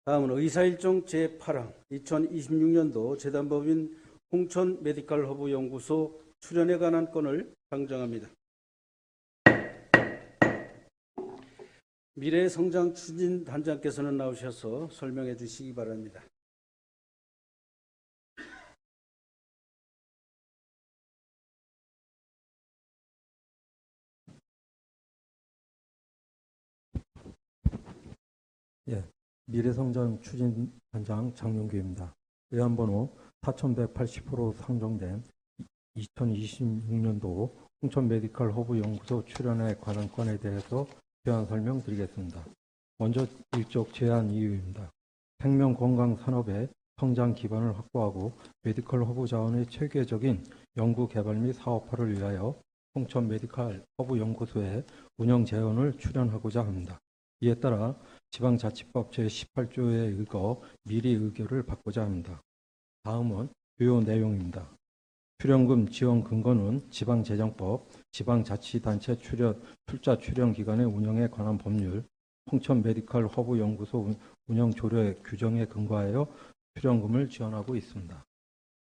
다음은 의사일정 제8항 2026년도 재단법인 홍천 메디컬 허브 연구소 출연에 관한 건을 상정합니다. 미래성장 추진 단장께서는 나오셔서 설명해 주시기 바랍니다. 미래성장 추진 단장 장용규입니다. 의안번호 4180호로 상정된 2026년도 홍천 메디컬 허브 연구소 출연에 관한 건에 대해서 제안 설명드리겠습니다. 먼저 일적 제안 이유입니다. 생명 건강 산업의 성장 기반을 확보하고 메디컬 허브 자원의 체계적인 연구 개발 및 사업화를 위하여 홍천 메디컬 허브 연구소의 운영 재원을 출연하고자 합니다. 이에 따라 지방자치법 제18조에 의거 미리 의결을 받고자 합니다. 다음은 주요 내용입니다. 출연금 지원 근거는 지방재정법, 지방자치단체 출자 출연 기관의 운영에 관한 법률, 홍천 메디컬 허브 연구소 운영 조례 규정에 근거하여 출연금을 지원하고 있습니다.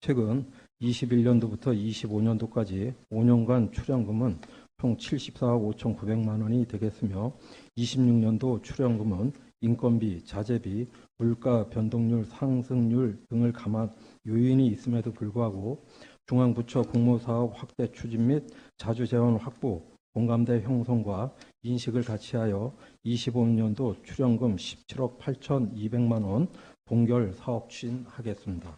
최근 21년도부터 25년도까지 5년간 출연금은 총 74억 5,900만 원이 되겠으며 26년도 출연금은 인건비, 자재비, 물가 변동률 상승률 등을 감안 요인이 있음에도 불구하고 중앙부처 공모사업 확대 추진 및 자주재원 확보, 공감대 형성과 인식을 같이하여 25년도 출연금 17억 8,200만 원 동결 사업 추진하겠습니다.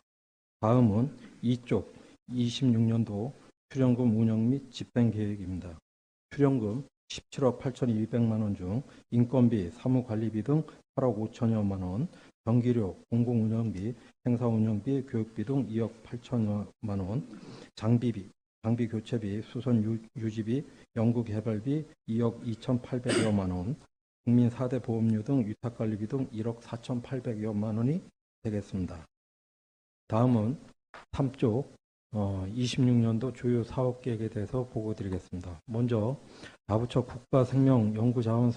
다음은 2쪽 26년도 출연금 운영 및 집행 계획입니다. 출연금 17억 8,200만 원 중 인건비, 사무관리비 등 8억 5천여만 원, 전기료, 공공운영비, 행사운영비, 교육비 등 2억 8천여만 원, 장비비, 장비 교체비, 수선 유지비, 연구개발비 2억 2,800여만 원, 국민 4대 보험료 등 위탁관리비 등 1억 4,800여만 원이 되겠습니다. 다음은 3쪽 26년도 주요 사업계획에 대해서 보고드리겠습니다. 먼저 다부처 국가생명연구자원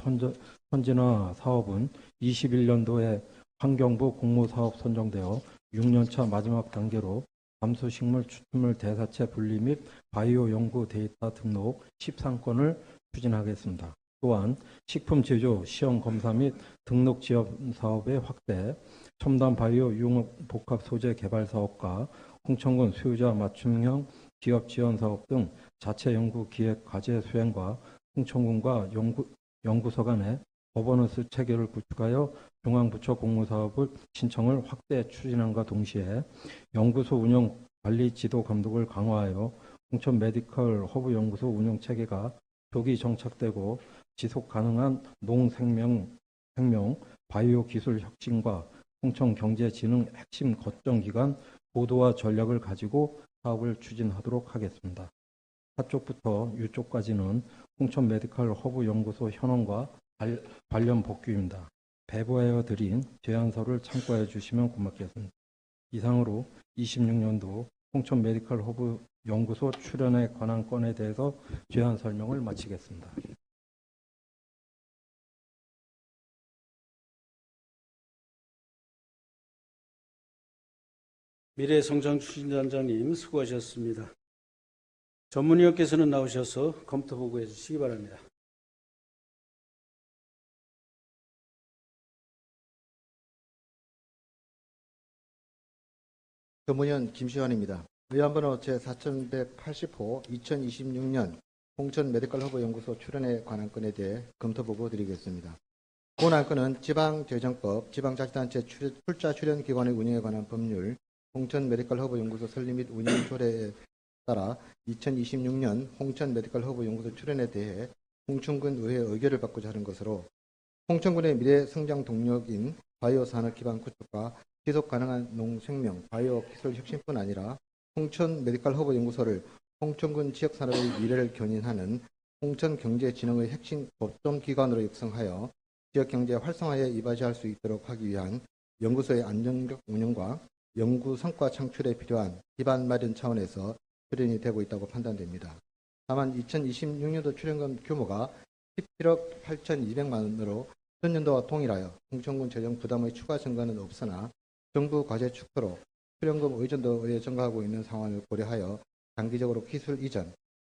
선진화 사업은 21년도에 환경부 공모사업 선정되어 6년차 마지막 단계로 감수식물, 추출물, 대사체 분리 및 바이오 연구 데이터 등록 13건을 추진하겠습니다. 또한 식품 제조, 시험 검사 및 등록 지원 사업의 확대, 첨단 바이오 융합 복합 소재 개발 사업과 홍천군 수요자 맞춤형 기업 지원 사업 등 자체 연구 기획 과제 수행과 홍천군과 연구소 간의 거버넌스 체계를 구축하여 중앙부처 공모사업을 신청을 확대 추진함과 동시에 연구소 운영 관리 지도 감독을 강화하여 홍천 메디컬 허브 연구소 운영 체계가 조기 정착되고 지속 가능한 농생명 바이오 기술 혁신과 홍천 경제진흥 핵심 거점기관 보도와 전략을 가지고 사업을 추진하도록 하겠습니다. 4쪽부터 6쪽까지는 홍천 메디컬 허브 연구소 현황과 관련 복귀입니다. 배부하여 드린 제안서를 참고해 주시면 고맙겠습니다. 이상으로 26년도 홍천 메디컬 허브 연구소 출연에 관한 건에 대해서 제안 설명을 마치겠습니다. 미래성장추진단장님 수고하셨습니다. 전문위원께서는 나오셔서 검토 보고해 주시기 바랍니다. 전문위원 김시환입니다. 의안번호 제4180호 2026년 홍천 메디컬 허브 연구소 출연에 관한 건에 대해 검토 보고 드리겠습니다. 본안 건은 지방재정법, 지방자치단체 출자 출연 기관의 운영에 관한 법률, 홍천 메디컬 허브 연구소 설립 및 운영 조례에 따라 2026년 홍천 메디컬 허브 연구소 출연에 대해 홍천군 의회 의결을 받고자 하는 것으로 홍천군의 미래 성장 동력인 바이오 산업 기반 구축과 지속 가능한 농생명 바이오 기술 혁신뿐 아니라 홍천 메디컬 허브 연구소를 홍천군 지역 산업의 미래를 견인하는 홍천 경제진흥의 핵심 거점 기관으로 육성하여 지역 경제 활성화에 이바지할 수 있도록 하기 위한 연구소의 안정적 운영과 연구 성과 창출에 필요한 기반 마련 차원에서 출연이 되고 있다고 판단됩니다. 다만 2026년도 출연금 규모가 17억 8,200만 원으로 전년도와 동일하여 홍천군 재정 부담의 추가 증가는 없으나 정부 과제 축소로 수령금 의존도에 증가하고 있는 상황을 고려하여 장기적으로 기술 이전,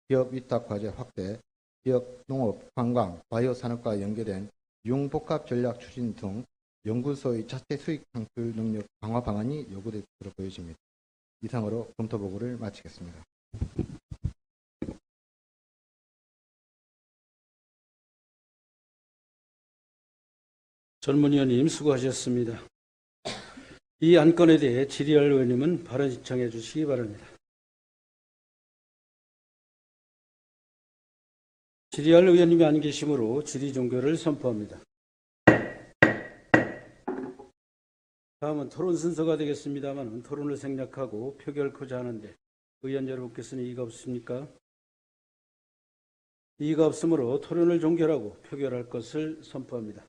기업 위탁 과제 확대, 지역 농업, 관광, 바이오 산업과 연계된 융복합 전략 추진 등 연구소의 자체 수익 창출 능력 강화 방안이 요구될 것으로 보여집니다. 이상으로 검토 보고를 마치겠습니다. 전문위원님 수고하셨습니다. 이 안건에 대해 질의할 의원님은 발언 신청해 주시기 바랍니다. 질의할 의원님이 안 계시므로 질의 종결을 선포합니다. 다음은 토론 순서가 되겠습니다만 토론을 생략하고 표결코자 하는데 의원 여러분께서는 이의가 없습니까? 이의가 없으므로 토론을 종결하고 표결할 것을 선포합니다.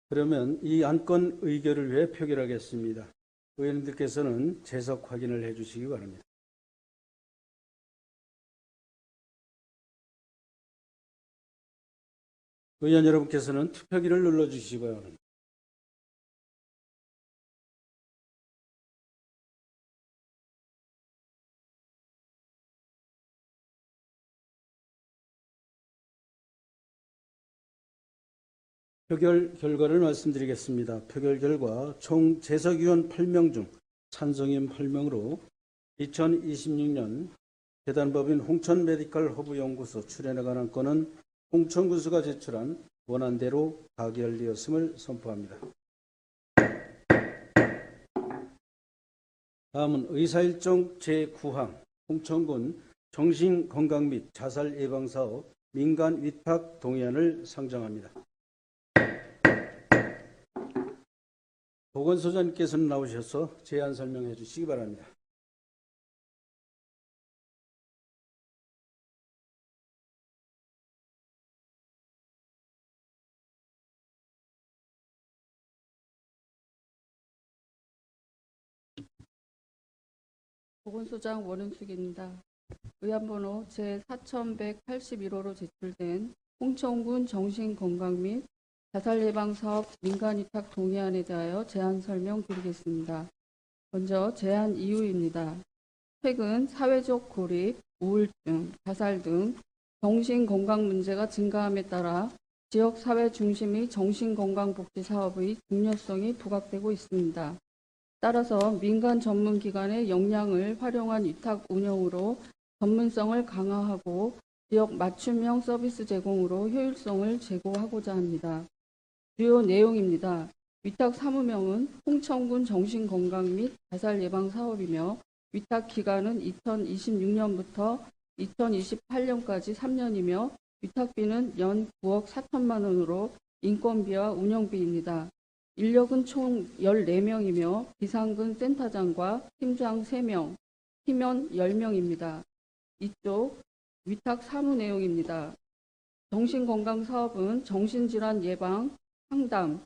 그러면 이 안건 의결을 위해 표결하겠습니다. 의원님들께서는 재석 확인을 해 주시기 바랍니다. 의원 여러분께서는 투표기를 눌러주시기 바랍니다. 표결 결과를 말씀드리겠습니다. 표결 결과 총 재석위원 8명 중 찬성인 8명으로 2026년 재단법인 홍천 메디컬 허브 연구소 출연에 관한 건은 홍천군수가 제출한 원안대로 가결되었음을 선포합니다. 다음은 의사일정 제9항 홍천군 정신건강 및 자살 예방사업 민간 위탁 동의안을 상정합니다. 보건소장님께서는 나오셔서 제안 설명해 주시기 바랍니다. 보건소장 원은숙입니다. 의안번호 제4181호로 제출된 홍천군 정신건강 및 자살예방사업 민간위탁 동의안에 대하여 제안 설명드리겠습니다. 먼저 제안 이유입니다. 최근 사회적 고립, 우울증, 자살 등 정신건강 문제가 증가함에 따라 지역사회 중심의 정신건강복지사업의 중요성이 부각되고 있습니다. 따라서 민간 전문기관의 역량을 활용한 위탁 운영으로 전문성을 강화하고 지역 맞춤형 서비스 제공으로 효율성을 제고하고자 합니다. 주요 내용입니다. 위탁 사무명은 홍천군 정신건강 및 자살 예방 사업이며 위탁 기간은 2026년부터 2028년까지 3년이며 위탁비는 연 9억 4천만 원으로 인건비와 운영비입니다. 인력은 총 14명이며 비상근 센터장과 팀장 3명, 팀원 10명입니다. 이쪽 위탁 사무 내용입니다. 정신건강 사업은 정신질환 예방, 상담,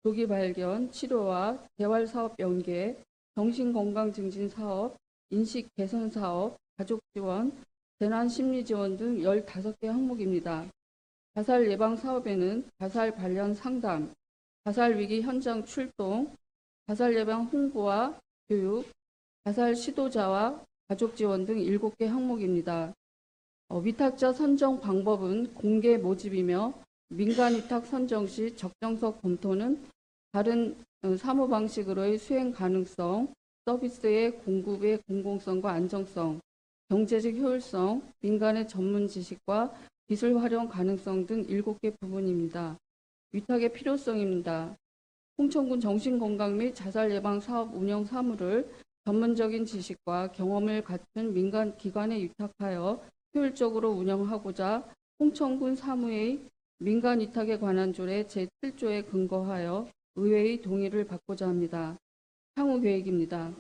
조기 발견, 치료와 재활사업 연계, 정신건강 증진 사업, 인식 개선 사업, 가족 지원, 재난심리 지원 등 15개 항목입니다. 자살 예방 사업에는 자살 관련 상담, 자살 위기 현장 출동, 자살 예방 홍보와 교육, 자살 시도자와 가족 지원 등 7개 항목입니다. 위탁자 선정 방법은 공개 모집이며 민간 위탁 선정 시 적정성 검토는 다른 사무 방식으로의 수행 가능성, 서비스의 공급의 공공성과 안정성, 경제적 효율성, 민간의 전문 지식과 기술 활용 가능성 등 7개 부분입니다. 위탁의 필요성입니다. 홍천군 정신건강 및 자살 예방 사업 운영 사무를 전문적인 지식과 경험을 갖춘 민간 기관에 위탁하여 효율적으로 운영하고자 홍천군 사무의 민간 위탁에 관한 조례 제7조에 근거하여 의회의 동의를 받고자 합니다. 향후 계획입니다.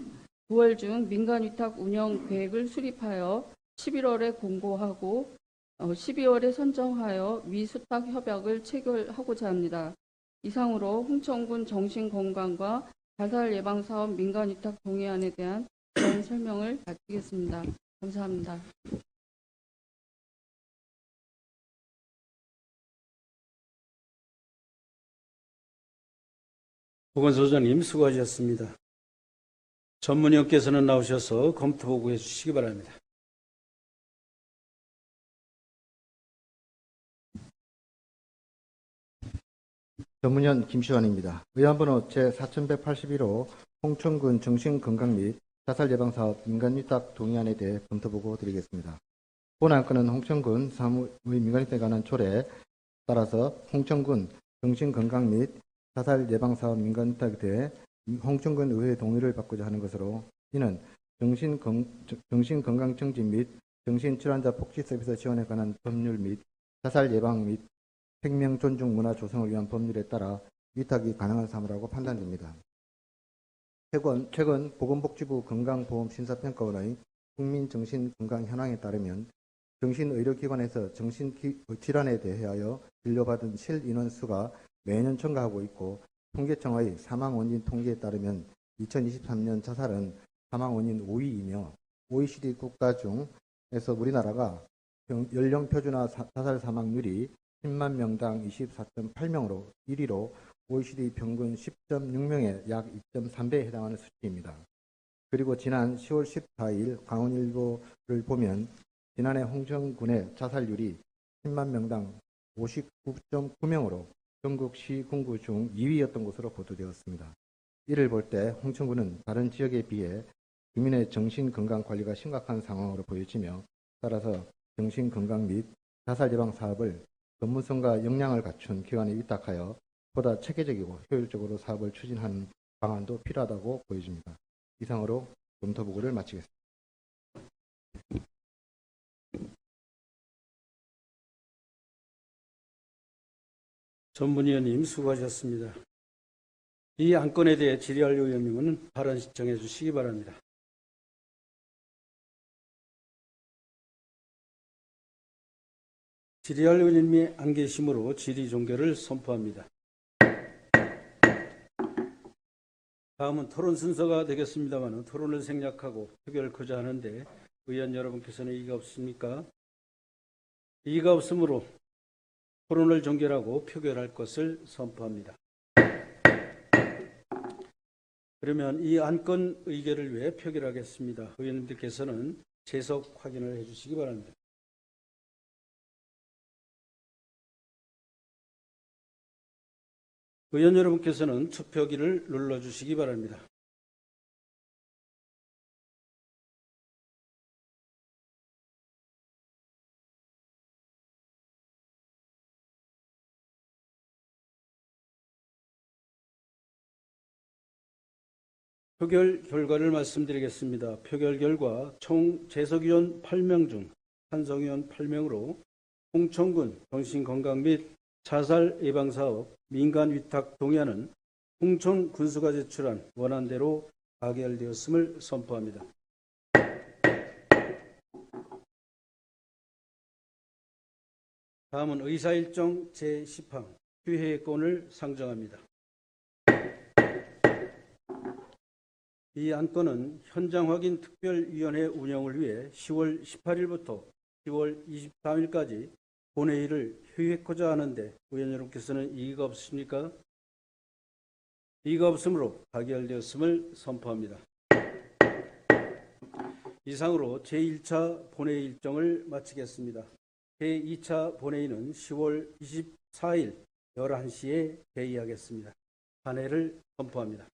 9월 중 민간 위탁 운영 계획을 수립하여 11월에 공고하고 12월에 선정하여 위수탁 협약을 체결하고자 합니다. 이상으로 홍천군 정신건강과 자살 예방사업 민간 위탁 동의안에 대한 설명을 마치겠습니다. 감사합니다. 보건소장님 수고하셨습니다. 전문위원께서는 나오셔서 검토 보고해 주시기 바랍니다. 전문위원 김시환입니다. 의안번호 제4181호 홍천군 정신건강 및 자살예방사업 민간위탁 동의안에 대해 검토보고 드리겠습니다. 본 안건은 홍천군 사무의 민간위탁에 관한 조례에 따라서 홍천군 정신건강 및 자살예방사업 민간위탁에 대해 홍천군 의회의 동의를 받고자 하는 것으로, 이는 정신건강증진 및 정신질환자 복지 서비스 지원에 관한 법률 및 자살예방 및 생명 존중 문화 조성을 위한 법률에 따라 위탁이 가능한 사무라고 판단됩니다. 최근 보건복지부 건강보험심사평가원의 국민정신건강 현황에 따르면 정신의료기관에서 정신질환에 대하여 진료받은 실인원 수가 매년 증가하고 있고, 통계청의 사망원인 통계에 따르면 2023년 자살은 사망원인 5위이며 OECD 국가 중에서 우리나라가 연령 표준화 자살 사망률이 10만 명당 24.8명으로 1위로 OECD 평균 10.6명의 약 2.3배에 해당하는 수치입니다. 그리고 지난 10월 14일 강원일보를 보면 지난해 홍천군의 자살률이 10만 명당 59.9명으로 전국 시군구 중 2위였던 것으로 보도되었습니다. 이를 볼 때 홍천군은 다른 지역에 비해 주민의 정신건강관리가 심각한 상황으로 보여지며, 따라서 정신건강 및 자살예방 사업을 전문성과 역량을 갖춘 기관에 위탁하여 보다 체계적이고 효율적으로 사업을 추진하는 방안도 필요하다고 보여집니다. 이상으로 검토보고를 마치겠습니다. 전문위원님 수고하셨습니다. 이 안건에 대해 질의할 의원님은 발언 신청해 주시기 바랍니다. 질의할 의원님이 안 계시므로 질의 종결을 선포합니다. 다음은 토론 순서가 되겠습니다만, 토론을 생략하고 표결하고자 하는데 의원 여러분께서는 이의가 없습니까? 이의가 없으므로 토론을 종결하고 표결할 것을 선포합니다. 그러면 이 안건 의결을 위해 표결하겠습니다. 의원님들께서는 재석 확인을 해주시기 바랍니다. 의원 여러분께서는 투표기를 눌러주시기 바랍니다. 표결 결과를 말씀드리겠습니다. 표결 결과 총 재석위원 8명 중 찬성위원 8명으로 홍천군 정신건강 및 자살 예방사업 민간위탁 동의안은 홍천 군수가 제출한 원안대로 가결되었음을 선포합니다. 다음은 의사일정 제10항 휴회권을 상정합니다. 이 안건은 현장 확인 특별위원회 운영을 위해 10월 18일부터 10월 23일까지 본회의를 휴회하고자 하는데 의원 여러분께서는 이의가 없으십니까? 이의가 없으므로 가결되었음을 선포합니다. 이상으로 제1차 본회의 일정을 마치겠습니다. 제2차 본회의는 10월 24일 11시에 개의하겠습니다. 한해를 선포합니다.